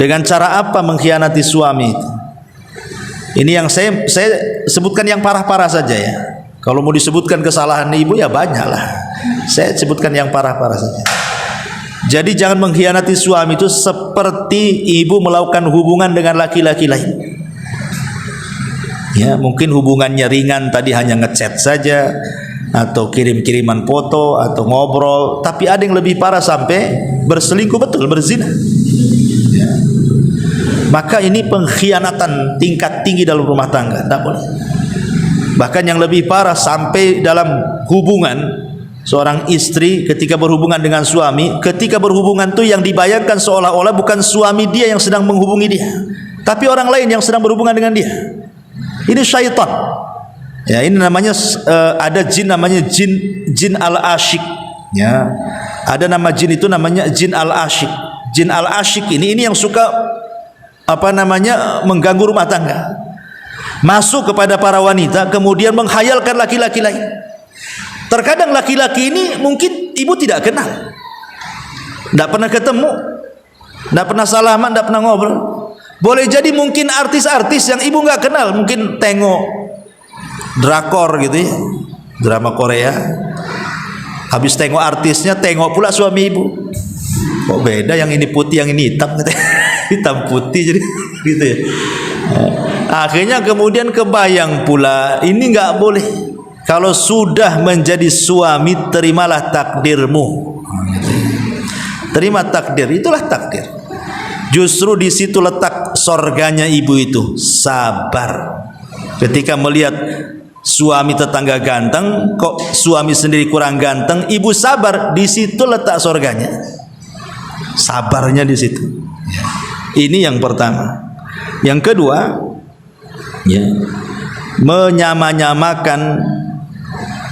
Dengan cara apa mengkhianati suami itu? Ini yang saya sebutkan yang parah-parah saja ya. Kalau mau disebutkan kesalahan ibu ya banyak lah. Saya sebutkan yang parah-parah saja. Jadi jangan mengkhianati suami itu seperti ibu melakukan hubungan dengan laki-laki lain. Ya, mungkin hubungannya ringan, tadi hanya ngechat saja atau kirim-kiriman foto atau ngobrol, tapi ada yang lebih parah sampai berselingkuh, betul, berzina. Ya. Maka ini pengkhianatan tingkat tinggi dalam rumah tangga, tidak boleh. Bahkan yang lebih parah sampai dalam hubungan seorang istri ketika berhubungan dengan suami, ketika berhubungan itu yang dibayangkan seolah-olah bukan suami dia yang sedang menghubungi dia, tapi orang lain yang sedang berhubungan dengan dia. Ini syaitan. Ya, ini namanya ada jin namanya jin al-asyik. Ya. Ada nama jin itu namanya jin al-asyik. Jin al-asyik ini yang suka mengganggu rumah tangga, masuk kepada para wanita, kemudian menghayalkan laki-laki lain. Terkadang laki-laki ini mungkin ibu tidak kenal, tidak pernah ketemu, tidak pernah salaman, tidak pernah ngobrol. Boleh jadi mungkin artis-artis yang ibu nggak kenal, mungkin tengok drakor gitu ya, drama Korea. Habis tengok artisnya, tengok pula suami ibu. Kok beda, yang ini putih, yang ini hitam gitu. Hitam putih jadi gitu ya. Akhirnya kemudian kebayang pula, ini nggak boleh. Kalau sudah menjadi suami, terimalah takdirmu. Terima takdir, itulah takdir. Justru di situ letak sorganya ibu itu, sabar. Ketika melihat suami tetangga ganteng, kok suami sendiri kurang ganteng, ibu sabar, di situ letak sorganya. Sabarnya di situ. Ini yang pertama. Yang kedua, ya, menyama-nyamakan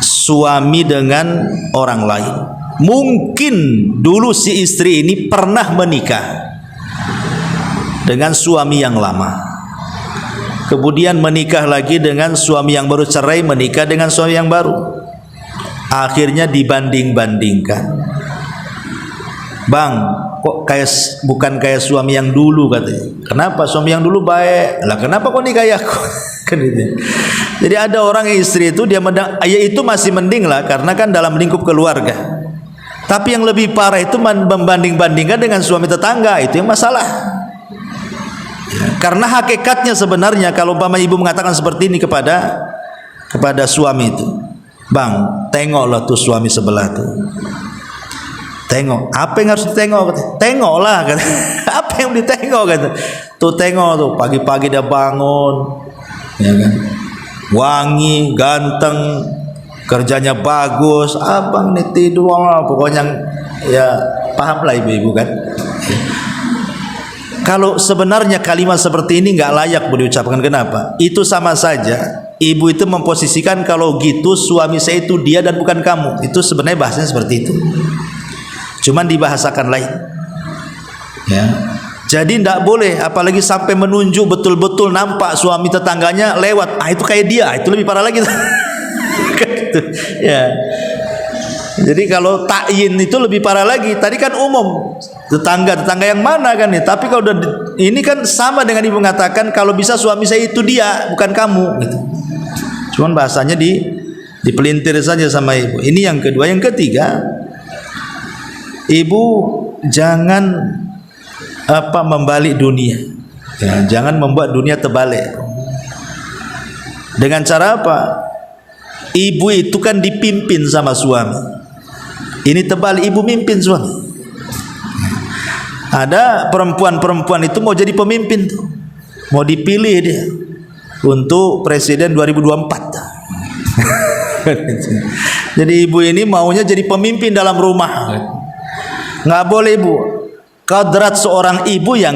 suami dengan orang lain. Mungkin dulu si istri ini pernah menikah dengan suami yang lama, kemudian menikah lagi dengan suami yang baru, cerai, menikah dengan suami yang baru. Akhirnya dibanding-bandingkan. Bang, kok bukan kayak suami yang dulu katanya. Kenapa? Suami yang dulu baik. Lah kenapa kok nikahi aku? Kan gitu. Jadi ada orang istri itu dia ya itu masih mending lah, karena kan dalam lingkup keluarga. Tapi yang lebih parah itu membanding-bandingkan dengan suami tetangga, itu yang masalah. Karena hakikatnya sebenarnya kalau umpama ibu mengatakan seperti ini kepada suami itu, bang, tengoklah tuh suami sebelah tuh. Tengok, apa yang harus ditengok? Tengoklah, kata. Apa yang ditengok? Kata. Tuh tengok tuh, pagi-pagi dia bangun, ya kan? Wangi, ganteng, kerjanya bagus. Abang nih tidur, pokoknya ya paham lah ibu-ibu kan. Kalau sebenarnya kalimat seperti ini nggak layak diucapkan. Kenapa? Itu sama saja ibu itu memposisikan kalau gitu suami saya itu dia dan bukan kamu. Itu sebenarnya bahasanya seperti itu, cuman dibahasakan lain, ya. Jadi tidak boleh, apalagi sampai menunjuk betul-betul nampak suami tetangganya lewat. Itu kayak dia, itu lebih parah lagi. Ya. Jadi kalau takyin itu lebih parah lagi. Tadi kan umum, tetangga yang mana kan nih. Tapi kalau ini kan sama dengan ibu mengatakan kalau bisa suami saya itu dia, bukan kamu. Gitu. Cuman bahasanya dipelintir saja sama ibu. Ini yang kedua. Yang ketiga, ibu jangan membalik dunia, ya, jangan membuat dunia terbalik. Dengan cara apa? Ibu itu kan dipimpin sama suami, ini terbalik, ibu mimpin suami. Ada perempuan itu mau jadi pemimpin tuh, mau dipilih dia untuk presiden 2024. Jadi ibu ini maunya jadi pemimpin dalam rumah. Nggak boleh ibu. Kadrat seorang ibu ya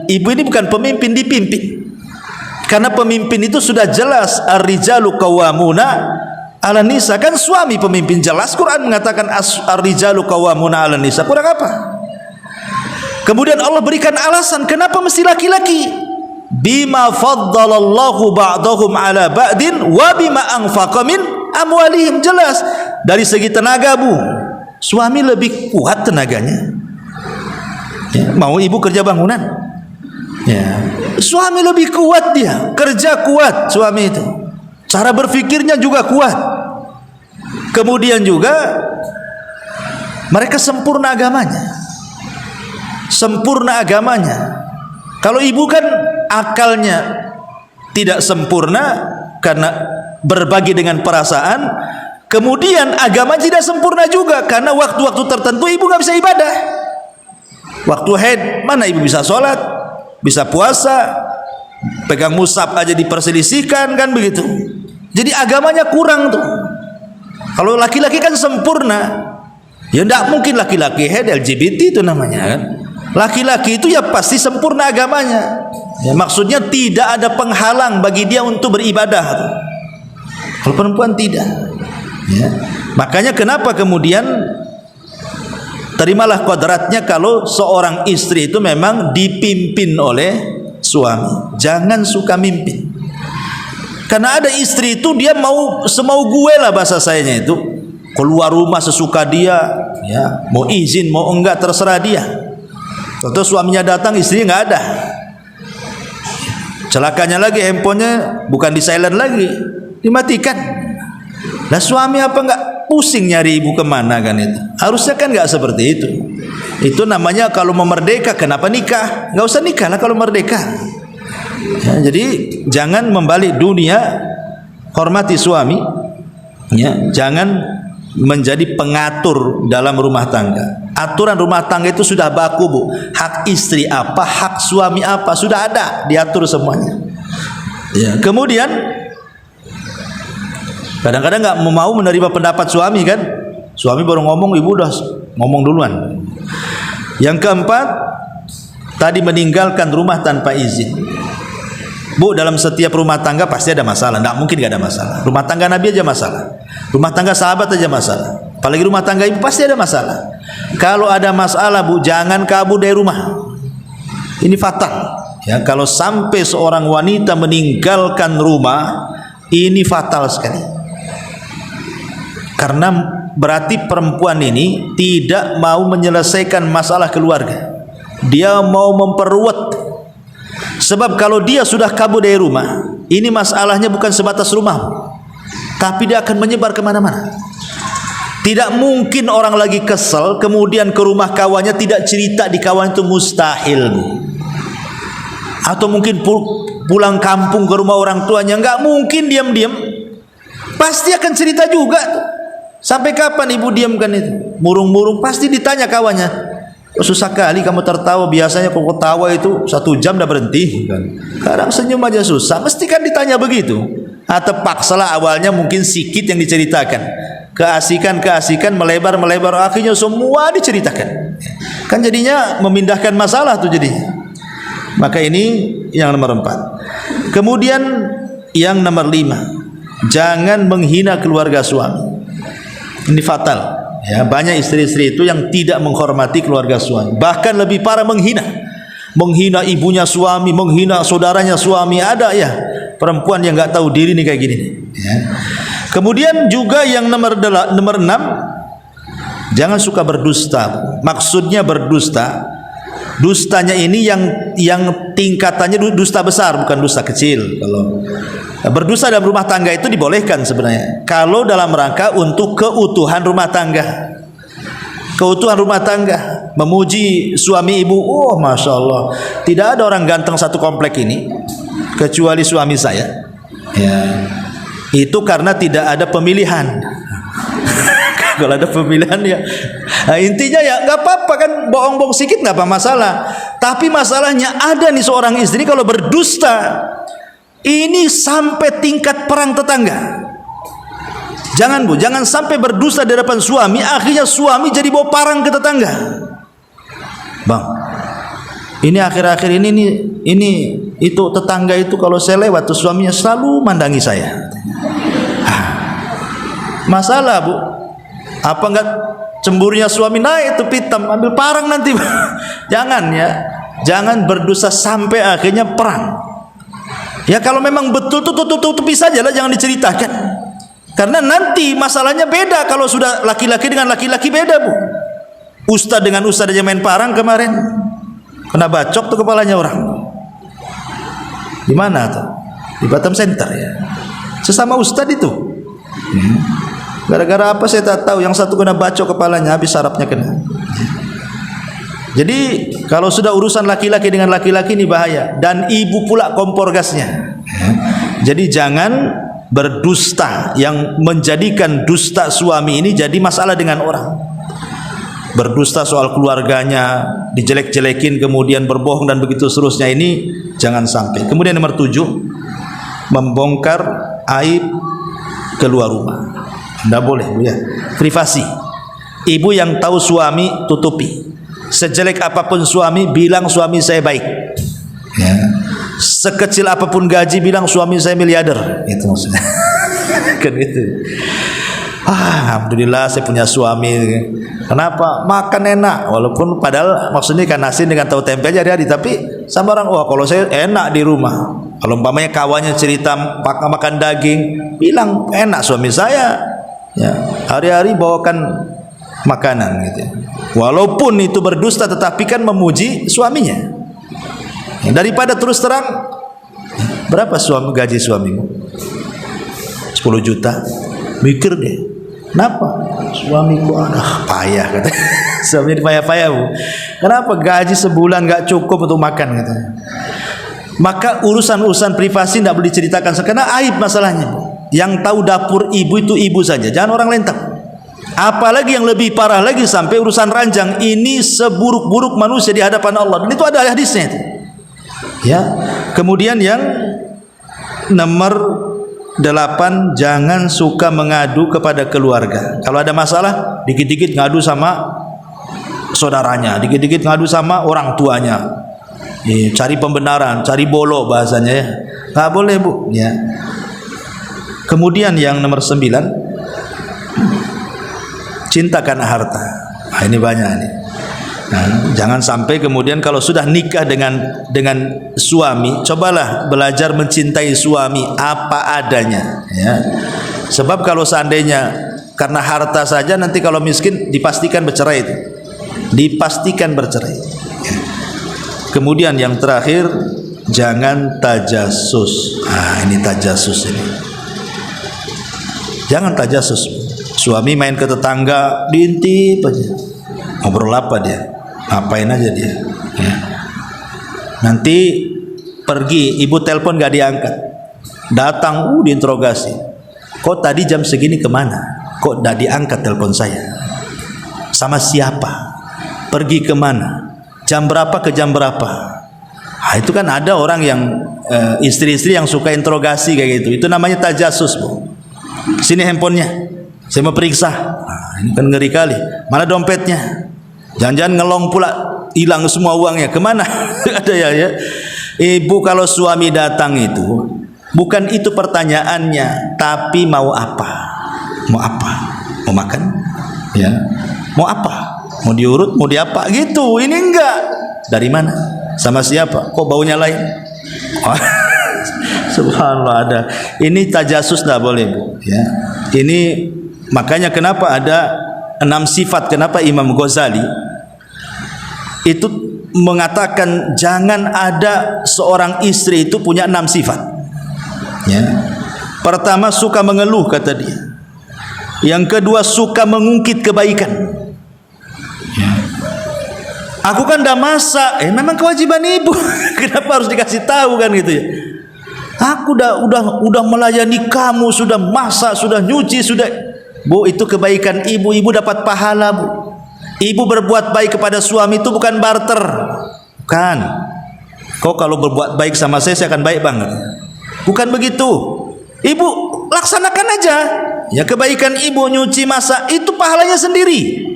ibu ini bukan pemimpin, dipimpin. Karena pemimpin itu sudah jelas, ar-rijalu qawwamuna 'alan nisa, kan suami pemimpin, jelas Quran mengatakan ar-rijalu qawwamuna 'alan nisa. Kurang apa? Kemudian Allah berikan alasan kenapa mesti laki-laki. Bima faddalallahu ba'dahum 'ala ba'din wa bima anfaqa min amwalihim. Jelas dari segi tenaga, Bu, suami lebih kuat tenaganya. Ya, mau ibu kerja bangunan, ya, suami lebih kuat, dia kerja kuat, suami itu cara berpikirnya juga kuat. Kemudian juga mereka sempurna agamanya. Kalau ibu kan akalnya tidak sempurna karena berbagi dengan perasaan, kemudian agama tidak sempurna juga karena waktu-waktu tertentu ibu nggak bisa ibadah. Waktu haid mana ibu bisa sholat, bisa puasa, pegang mushaf aja diperselisihkan, kan begitu. Jadi agamanya kurang tuh. Kalau laki-laki kan sempurna, ya tidak mungkin laki-laki haid, LGBT itu namanya kan. Laki-laki itu ya pasti sempurna agamanya. Ya, maksudnya tidak ada penghalang bagi dia untuk beribadah tuh. Kalau perempuan tidak. Ya. Makanya kenapa kemudian terimalah kodratnya kalau seorang istri itu memang dipimpin oleh suami. Jangan suka mimpin. Karena ada istri itu dia mau semau gue lah bahasa sayanya itu. Keluar rumah sesuka dia, ya, mau izin mau enggak terserah dia. Atau suaminya datang, istrinya nggak ada. Celakanya lagi handphonenya bukan di silent lagi, dimatikan. Nah suami apa enggak pusing nyari ibu kemana kan itu? Harusnya kan enggak seperti itu. Itu namanya kalau mau merdeka, kenapa nikah? Enggak usah nikah lah kalau merdeka. Ya, jadi jangan membalik dunia, hormati suami. Ya, jangan menjadi pengatur dalam rumah tangga. Aturan rumah tangga itu sudah baku, Bu. Hak istri apa, hak suami apa, sudah ada, diatur semuanya. Ya, kemudian kadang-kadang nggak mau menerima pendapat suami kan? Suami baru ngomong, ibu udah ngomong duluan. Yang keempat, tadi meninggalkan rumah tanpa izin. Bu, dalam setiap rumah tangga pasti ada masalah. Tidak mungkin gak ada masalah. Rumah tangga Nabi aja masalah. Rumah tangga sahabat aja masalah. Apalagi rumah tangga ibu pasti ada masalah. Kalau ada masalah, Bu, jangan kabur dari rumah. Ini fatal. Ya, kalau sampai seorang wanita meninggalkan rumah, ini fatal sekali. Karena berarti perempuan ini tidak mau menyelesaikan masalah keluarga. Dia mau memperluat. Sebab kalau dia sudah kabur dari rumah, ini masalahnya bukan sebatas rumah, tapi dia akan menyebar kemana-mana. Tidak mungkin orang lagi kesel kemudian ke rumah kawannya tidak cerita di kawan itu, mustahil, Bu. Atau mungkin pulang kampung ke rumah orang tuanya, nggak mungkin diam-diam, pasti akan cerita juga. Sampai kapan ibu diamkan itu? Murung-murung pasti ditanya kawannya. Oh, susah kali kamu tertawa, biasanya kalau ketawa itu 1 jam dah berhenti kan. Kadang senyum aja susah, mesti kan ditanya begitu. Atau paksalah awalnya mungkin sikit yang diceritakan. Keasikan melebar, akhirnya semua diceritakan. Kan jadinya memindahkan masalah tuh jadinya. Maka ini yang nomor 4. Kemudian yang nomor 5, jangan menghina keluarga suami. Ini fatal. Ya, banyak istri-istri itu yang tidak menghormati keluarga suami, bahkan lebih parah menghina ibunya suami, menghina saudaranya suami. Ada ya perempuan yang nggak tahu diri nih kayak gini nih. Ya. Kemudian juga yang nomor 6, jangan suka berdusta. Maksudnya berdusta, dustanya ini yang tingkatannya dusta besar, bukan dusta kecil. Kalau berdusta dalam rumah tangga itu dibolehkan sebenarnya, kalau dalam rangka untuk keutuhan rumah tangga. Keutuhan rumah tangga, memuji suami ibu. Oh, masya Allah, tidak ada orang ganteng satu komplek ini kecuali suami saya. Ya, itu karena tidak ada pemilihan. Kalau ada pemilihan ya, nah, intinya ya nggak apa-apa kan, bohong-bohong sedikit nggak apa masalah. Tapi masalahnya ada nih seorang istri kalau berdusta, ini sampai tingkat perang tetangga. Jangan, Bu, jangan sampai berdusta di hadapan suami, akhirnya suami jadi bawa parang ke tetangga. Bang, ini akhir-akhir ini itu tetangga itu kalau saya lewat tuh suaminya selalu mandangi saya. Masalah, Bu. Apa enggak cemburunya suami naik itu pitam, ambil parang nanti. Jangan ya, jangan berdosa sampai akhirnya perang. Ya kalau memang betul tuh tutupi saja lah, jangan diceritakan. Karena nanti masalahnya beda kalau sudah laki-laki dengan laki-laki, beda, Bu. Ustadz dengan ustadz aja main parang kemarin, kena bacok tuh kepalanya orang. Di mana tuh? Di Batam Center ya. Sesama ustadz itu. Gara-gara apa saya tak tahu, yang satu kena bacok kepalanya, habis sarafnya kena. Jadi kalau sudah urusan laki-laki dengan laki-laki ini bahaya, dan ibu pula kompor gasnya. Jadi jangan berdusta yang menjadikan dusta suami ini jadi masalah dengan orang. Berdusta soal keluarganya, dijelek-jelekin, kemudian berbohong dan begitu seterusnya, ini jangan sampai. Kemudian nomor 7, membongkar aib keluar rumah. Tidak boleh, ya. Privasi. Ibu yang tahu suami tutupi. Sejelek apapun suami, bilang suami saya baik. Ya. Sekecil apapun gaji, bilang suami saya miliarder. Itu maksudnya. Kan itu. Alhamdulillah saya punya suami Kenapa? Makan enak, walaupun padahal maksudnya kan nasi dengan tahu tempe aja hari-hari, tapi sama orang, wah kalau saya enak di rumah. Kalau umpamanya kawannya cerita makan daging, bilang enak suami saya, ya hari-hari bawakan makanan gitu. Walaupun itu berdusta, tetapi kan memuji suaminya. Ya, daripada terus terang, berapa gaji suamimu? 10 juta. Mikir deh, kenapa? Suamiku payah kata. Suami payah-payah bu. Kenapa gaji sebulan gak cukup untuk makan kata. Maka urusan-urusan privasi tidak boleh diceritakan karena aib masalahnya bu. Yang tahu dapur ibu itu ibu saja, jangan orang lain tahu. Apalagi yang lebih parah lagi sampai urusan ranjang, ini seburuk-buruk manusia di hadapan Allah. Dan itu ada hadisnya itu. Ya. Kemudian yang nomor 8, jangan suka mengadu kepada keluarga. Kalau ada masalah, dikit-dikit ngadu sama saudaranya, dikit-dikit ngadu sama orang tuanya. Cari pembenaran, cari bolo bahasanya ya. Nggak boleh bu. Ya. Kemudian yang nomor 9, cinta karena harta. Nah, ini banyak nih. Nah, jangan sampai kemudian kalau sudah nikah dengan suami, cobalah belajar mencintai suami apa adanya ya. Sebab kalau seandainya karena harta saja, nanti kalau miskin dipastikan bercerai itu. Dipastikan bercerai ya. Kemudian yang terakhir, jangan tajasus. Nah, ini tajasus ini. Jangan tajasus. Suami main ke tetangga, diintip aja. Ngobrol apa dia? Ngapain aja dia ya. Nanti pergi, ibu telepon gak diangkat, datang diinterogasi, kok tadi jam segini kemana, kok gak diangkat telepon saya, sama siapa, pergi kemana, jam berapa ke jam berapa. Nah, itu kan ada orang yang istri-istri yang suka interogasi kayak gitu. Itu namanya tajasus bu. Sini handphonenya, saya mau periksa. Nah, ini kan ngeri kali. Mana dompetnya? Jangan-jangan ngelong pula, hilang semua uangnya. Kemana? Ada ya. Ibu kalau suami datang itu, bukan itu pertanyaannya, tapi mau apa? Mau apa? Mau makan? Ya. Mau apa? Mau diurut? Mau diapa? Gitu. Ini enggak. Dari mana? Sama siapa? Kok baunya lain? Subhanallah ada. Ini tajasus enggak boleh bu. Ya. Ini makanya kenapa ada 6 sifat. Kenapa Imam Ghazali itu mengatakan jangan ada seorang istri itu punya 6 sifat ya. Pertama, suka mengeluh kata dia. Yang kedua, suka mengungkit kebaikan ya. Aku kan udah masak, memang kewajiban ibu. Kenapa harus dikasih tahu kan gitu ya. Aku udah melayani kamu, sudah masak, sudah nyuci, sudah. Bu, itu kebaikan ibu, ibu dapat pahala bu. Ibu berbuat baik kepada suami itu bukan barter. Bukan. Kok kalau berbuat baik sama saya akan baik banget. Bukan begitu. Ibu laksanakan aja. Ya, kebaikan ibu nyuci masak itu pahalanya sendiri.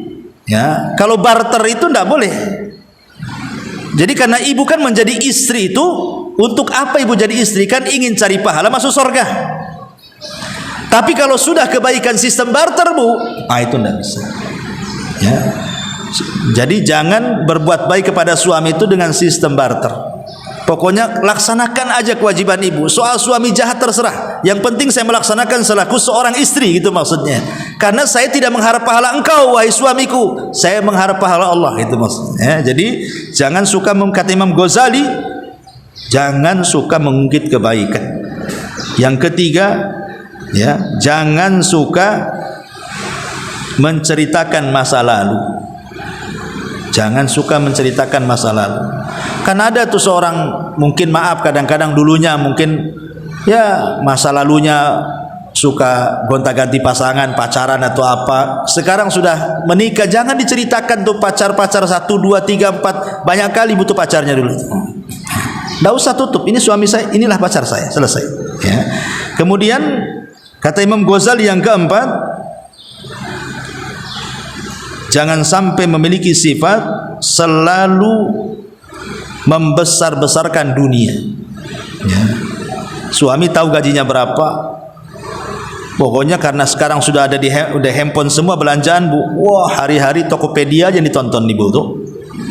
Ya, kalau barter itu enggak boleh. Jadi karena ibu kan menjadi istri itu, untuk apa ibu jadi istri? Kan ingin cari pahala masuk surga. Tapi kalau sudah kebaikan sistem barter bu, itu enggak bisa. Ya. Jadi jangan berbuat baik kepada suami itu dengan sistem barter. Pokoknya laksanakan aja kewajiban ibu. Soal suami jahat terserah. Yang penting saya melaksanakan selaku seorang istri, gitu maksudnya. Karena saya tidak mengharap pahala engkau wahai suamiku, saya mengharap pahala Allah, itu maksudnya. Jadi jangan suka, kata Imam Ghazali, jangan suka mengungkit kebaikan. Yang ketiga, ya, jangan suka menceritakan masa lalu. Jangan suka menceritakan masa lalu. Kan ada tuh seorang, mungkin maaf kadang-kadang dulunya mungkin ya masa lalunya suka gonta-ganti pasangan, pacaran atau apa. Sekarang sudah menikah, jangan diceritakan tuh pacar-pacar 1, 2, 3, 4. Banyak kali butuh pacarnya dulu. Nggak usah tutup, ini suami saya, inilah pacar saya, selesai ya. Kemudian kata Imam Ghazali yang keempat, jangan sampai memiliki sifat selalu membesar-besarkan dunia ya. Suami tahu gajinya berapa, Pokoknya karena sekarang sudah ada udah handphone semua belanjaan Bu. Wah, hari-hari Tokopedia aja ditonton Ibu tuh.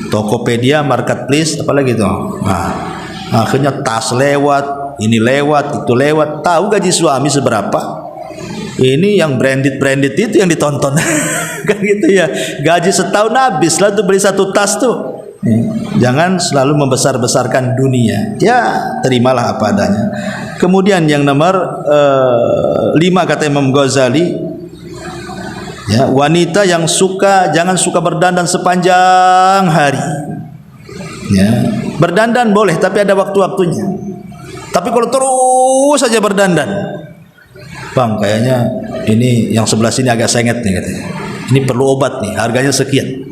Tokopedia, Marketplace, apalagi tuh. Nah, akhirnya tas lewat, ini lewat, itu lewat. Tahu gaji suami seberapa? Ini yang branded itu yang ditonton. Kan gitu ya. Gaji setahun habis lah tuh beli satu tas tuh. Jangan selalu membesar-besarkan dunia. Ya, terimalah apa adanya. Kemudian yang nomor 5 kata Imam Ghazali, ya, wanita yang jangan suka berdandan sepanjang hari. Ya, berdandan boleh tapi ada waktu-waktunya. Tapi kalau terus saja berdandan, Bang, kayaknya ini yang sebelah sini agak sengit nih katanya. Ini perlu obat nih, harganya sekian.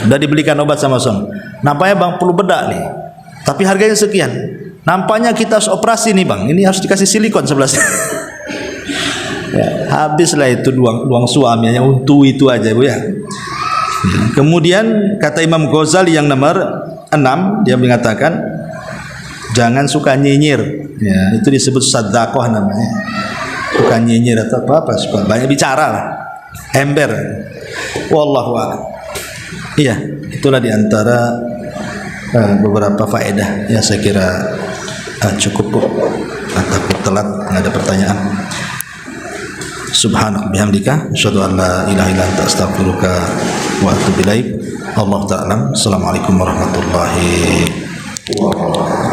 Udah dibelikan obat sama Son. Nampaknya Bang perlu bedak nih, tapi harganya sekian. Nampaknya kita harus operasi nih Bang, ini harus dikasih silikon sebelah sini. Ya, habislah itu luang suami, hanya untuk itu aja Bu ya. Kemudian kata Imam Ghazali yang nomor 6, dia mengatakan jangan suka nyinyir. Ya, itu disebut sadaqah namanya. Suka nyinyir atau apa, suka banyak bicara lah, ember. Wallahu a'lam. Iya, itulah diantara beberapa faedah ya, saya kira cukup Bu. Takut telat nggak ada pertanyaan. Subhanak bihamdika asyhadu an la ilaha illa anta astaghfiruka wa atubu ilaik. Allahu ta'ala. Assalamualaikum warahmatullahi wabarakatuh.